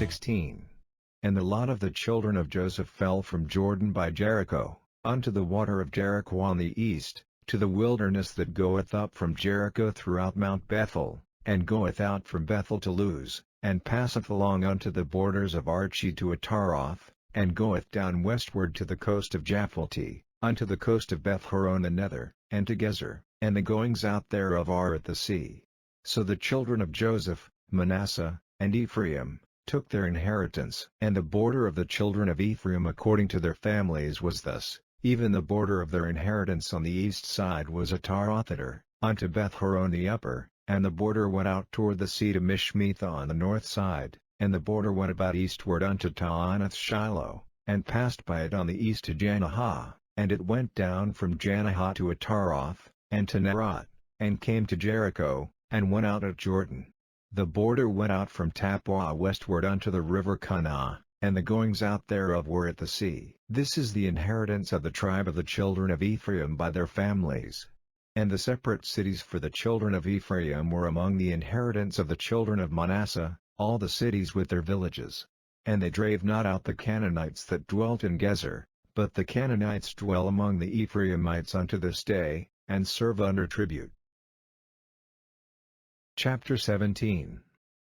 16. And the lot of the children of Joseph fell from Jordan by Jericho, unto the water of Jericho on the east, to the wilderness that goeth up from Jericho throughout Mount Bethel, and goeth out from Bethel to Luz, and passeth along unto the borders of Archi to Ataroth, and goeth down westward to the coast of Japhleti, unto the coast of Beth-horon the nether, and to Gezer, and the goings out thereof are at the sea. So the children of Joseph, Manasseh, and Ephraim, took their inheritance. And the border of the children of Ephraim according to their families was thus: even the border of their inheritance on the east side was Ataroth-addar, unto Beth-horon the upper, and the border went out toward the sea to Mishmetha on the north side, and the border went about eastward unto Taanath-shiloh, and passed by it on the east to Janahah, and it went down from Janahah to Ataroth, and to Narot, and came to Jericho, and went out at Jordan. The border went out from Tappuah westward unto the river Kanah, and the goings out thereof were at the sea. This is the inheritance of the tribe of the children of Ephraim by their families. And the separate cities for the children of Ephraim were among the inheritance of the children of Manasseh, all the cities with their villages. And they drave not out the Canaanites that dwelt in Gezer, but the Canaanites dwell among the Ephraimites unto this day, and serve under tribute. Chapter 17.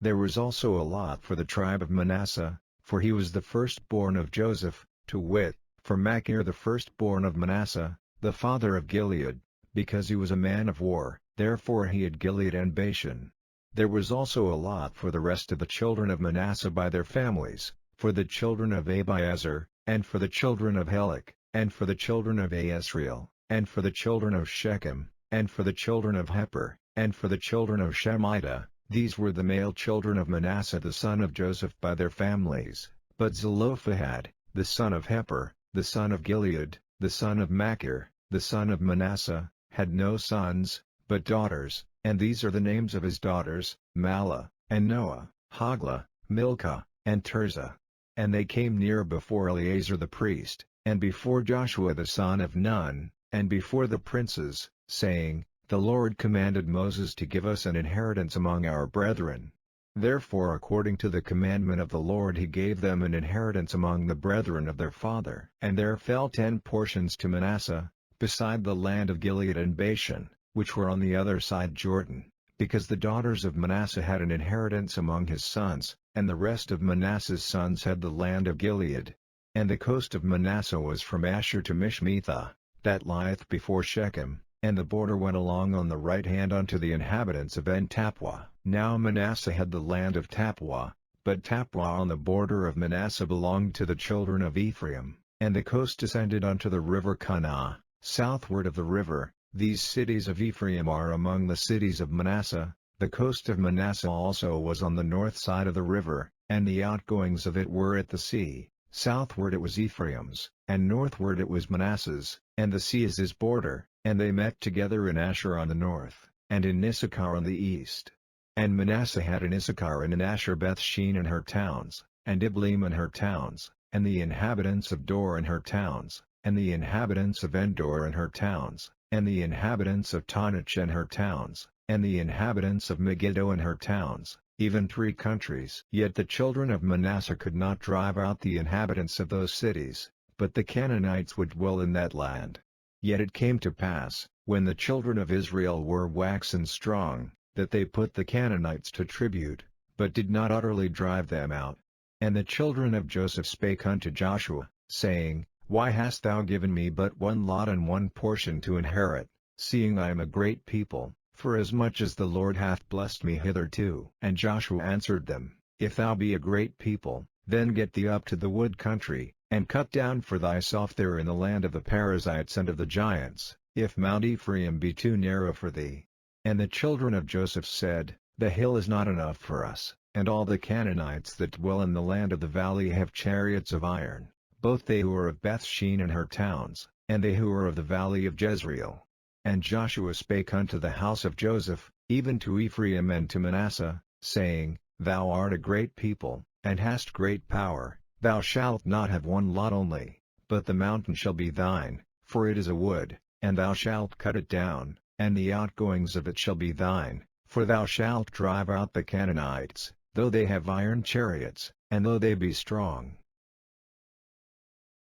There was also a lot for the tribe of Manasseh, for he was the firstborn of Joseph, to wit, for Machir the firstborn of Manasseh, the father of Gilead, because he was a man of war, therefore he had Gilead and Bashan. There was also a lot for the rest of the children of Manasseh by their families, for the children of Abiezer, and for the children of Helek, and for the children of Asriel, and for the children of Shechem, and for the children of Heper, and for the children of Shemida. These were the male children of Manasseh the son of Joseph by their families. But Zelophehad, the son of Heper, the son of Gilead, the son of Machir, the son of Manasseh, had no sons, but daughters, and these are the names of his daughters: Mahlah, and Noah, Hoglah, Milcah, and Tirzah. And they came near before Eleazar the priest, and before Joshua the son of Nun, and before the princes, saying, The Lord commanded Moses to give us an inheritance among our brethren. Therefore according to the commandment of the Lord he gave them an inheritance among the brethren of their father. And there fell 10 portions to Manasseh, beside the land of Gilead and Bashan, which were on the other side Jordan, because the daughters of Manasseh had an inheritance among his sons, and the rest of Manasseh's sons had the land of Gilead. And the coast of Manasseh was from Asher to Mishmetha, that lieth before Shechem, and the border went along on the right hand unto the inhabitants of En-Tappuah. Now Manasseh had the land of Tappuah, but Tappuah on the border of Manasseh belonged to the children of Ephraim, and the coast descended unto the river Kanah, southward of the river. These cities of Ephraim are among the cities of Manasseh. The coast of Manasseh also was on the north side of the river, and the outgoings of it were at the sea. Southward it was Ephraim's, and northward it was Manasseh's, and the sea is his border. And they met together in Asher on the north, and in Issachar on the east. And Manasseh had in Issachar and in Asher Bethshean and her towns, and Ibleam and her towns, and the inhabitants of Dor and her towns, and the inhabitants of Endor and her towns, and the inhabitants of Taanach and her towns, and the inhabitants of Megiddo and her towns, even 3 countries. Yet the children of Manasseh could not drive out the inhabitants of those cities, but the Canaanites would dwell in that land. Yet it came to pass, when the children of Israel were waxen strong, that they put the Canaanites to tribute, but did not utterly drive them out. And the children of Joseph spake unto Joshua, saying, Why hast thou given me but one lot and one portion to inherit, seeing I am a great people, forasmuch as the Lord hath blessed me hitherto? And Joshua answered them, If thou be a great people, then get thee up to the wood country, and cut down for thyself there in the land of the Perizzites and of the giants, if Mount Ephraim be too narrow for thee. And the children of Joseph said, The hill is not enough for us, and all the Canaanites that dwell in the land of the valley have chariots of iron, both they who are of Bethshean and her towns, and they who are of the valley of Jezreel. And Joshua spake unto the house of Joseph, even to Ephraim and to Manasseh, saying, Thou art a great people, and hast great power. Thou shalt not have one lot only, but the mountain shall be thine, for it is a wood, and thou shalt cut it down, and the outgoings of it shall be thine, for thou shalt drive out the Canaanites, though they have iron chariots, and though they be strong.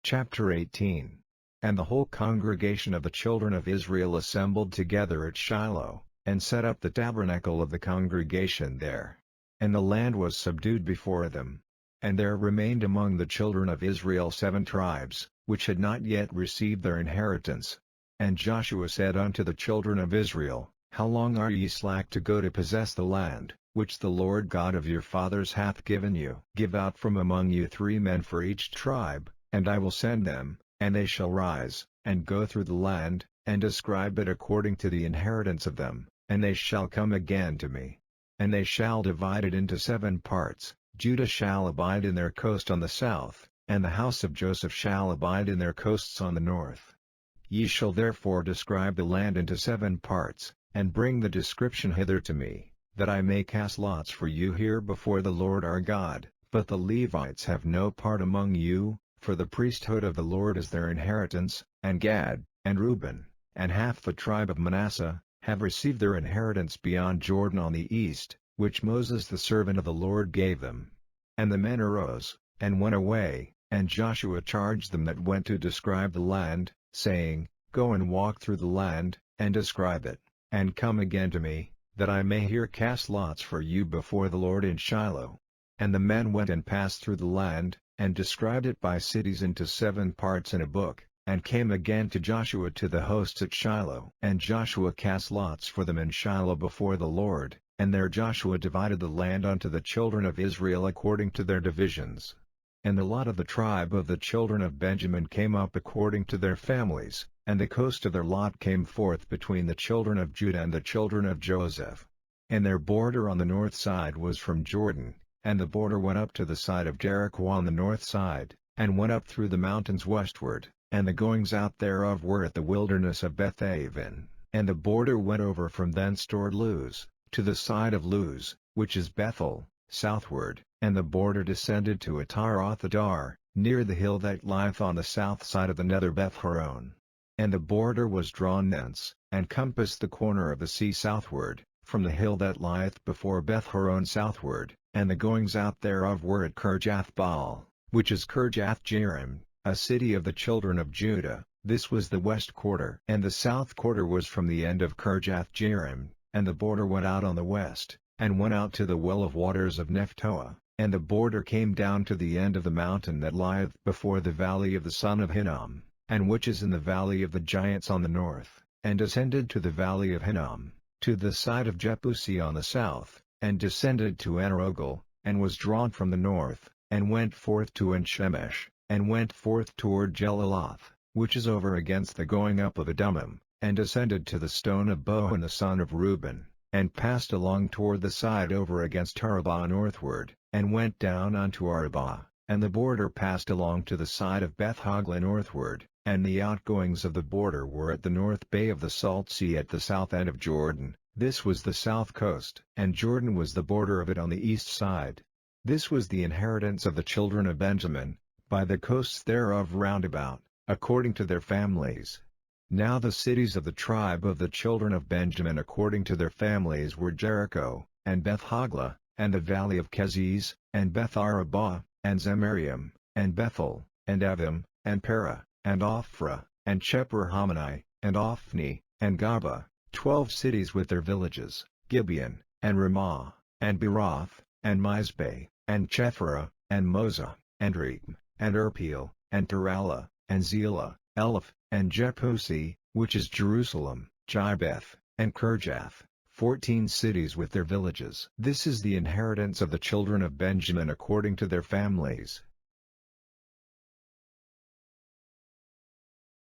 Chapter 18. And the whole congregation of the children of Israel assembled together at Shiloh, and set up the tabernacle of the congregation there. And the land was subdued before them. And there remained among the children of Israel 7 tribes, which had not yet received their inheritance. And Joshua said unto the children of Israel, How long are ye slack to go to possess the land, which the Lord God of your fathers hath given you? Give out from among you 3 men for each tribe, and I will send them, and they shall rise, and go through the land, and describe it according to the inheritance of them, and they shall come again to me. And they shall divide it into 7 parts. Judah shall abide in their coast on the south, and the house of Joseph shall abide in their coasts on the north. Ye shall therefore describe the land into 7 parts, and bring the description hither to me, that I may cast lots for you here before the Lord our God. But the Levites have no part among you, for the priesthood of the Lord is their inheritance, and Gad, and Reuben, and half the tribe of Manasseh, have received their inheritance beyond Jordan on the east, which Moses the servant of the Lord gave them. And the men arose, and went away, and Joshua charged them that went to describe the land, saying, Go and walk through the land, and describe it, and come again to me, that I may here cast lots for you before the Lord in Shiloh. And the men went and passed through the land, and described it by cities into 7 parts in a book, and came again to Joshua to the hosts at Shiloh. And Joshua cast lots for them in Shiloh before the Lord, and there Joshua divided the land unto the children of Israel according to their divisions. And the lot of the tribe of the children of Benjamin came up according to their families, and the coast of their lot came forth between the children of Judah and the children of Joseph. And their border on the north side was from Jordan, and the border went up to the side of Jericho on the north side, and went up through the mountains westward, and the goings out thereof were at the wilderness of Bethaven. And the border went over from thence toward Luz, to the side of Luz, which is Bethel, southward, and the border descended to Ataroth-Adar, near the hill that lieth on the south side of the nether Beth-horon. And the border was drawn thence, and compassed the corner of the sea southward, from the hill that lieth before Beth-horon southward, and the goings out thereof were at Kirjath-baal, which is Kirjath-jearim, a city of the children of Judah. This was the west quarter. And the south quarter was from the end of Kirjath-jearim, and the border went out on the west, and went out to the well of waters of Nephtoah, and the border came down to the end of the mountain that lieth before the valley of the son of Hinnom, and which is in the valley of the giants on the north, and descended to the valley of Hinnom, to the side of Jebusi on the south, and descended to Enrogel, and was drawn from the north, and went forth to En-shemesh, and went forth toward Jeliloth, which is over against the going up of Adummim, and descended to the stone of Bohan the son of Reuben, and passed along toward the side over against Arabah northward, and went down unto Arabah, and the border passed along to the side of Beth-hogla northward, and the outgoings of the border were at the north bay of the Salt Sea at the south end of Jordan. This was the south coast, and Jordan was the border of it on the east side. This was the inheritance of the children of Benjamin, by the coasts thereof round about, according to their families. Now the cities of the tribe of the children of Benjamin according to their families were Jericho, and Beth-hogla, and the valley of Keziz, and Beth-arabah, and Zemaraim, and Bethel, and Avim, and Parah, and Ophrah, and Chephar-hammoni, and Ophni, and Gaba, 12 cities with their villages, Gibeon, and Ramah, and Beeroth, and Mizpeh, and Chephirah, and Moza, and Reem, and Irpeel, and Tarala, and Zelah, Eleph, and Jepusi, which is Jerusalem, Jibeth, and Kirjath, 14 cities with their villages. This is the inheritance of the children of Benjamin according to their families.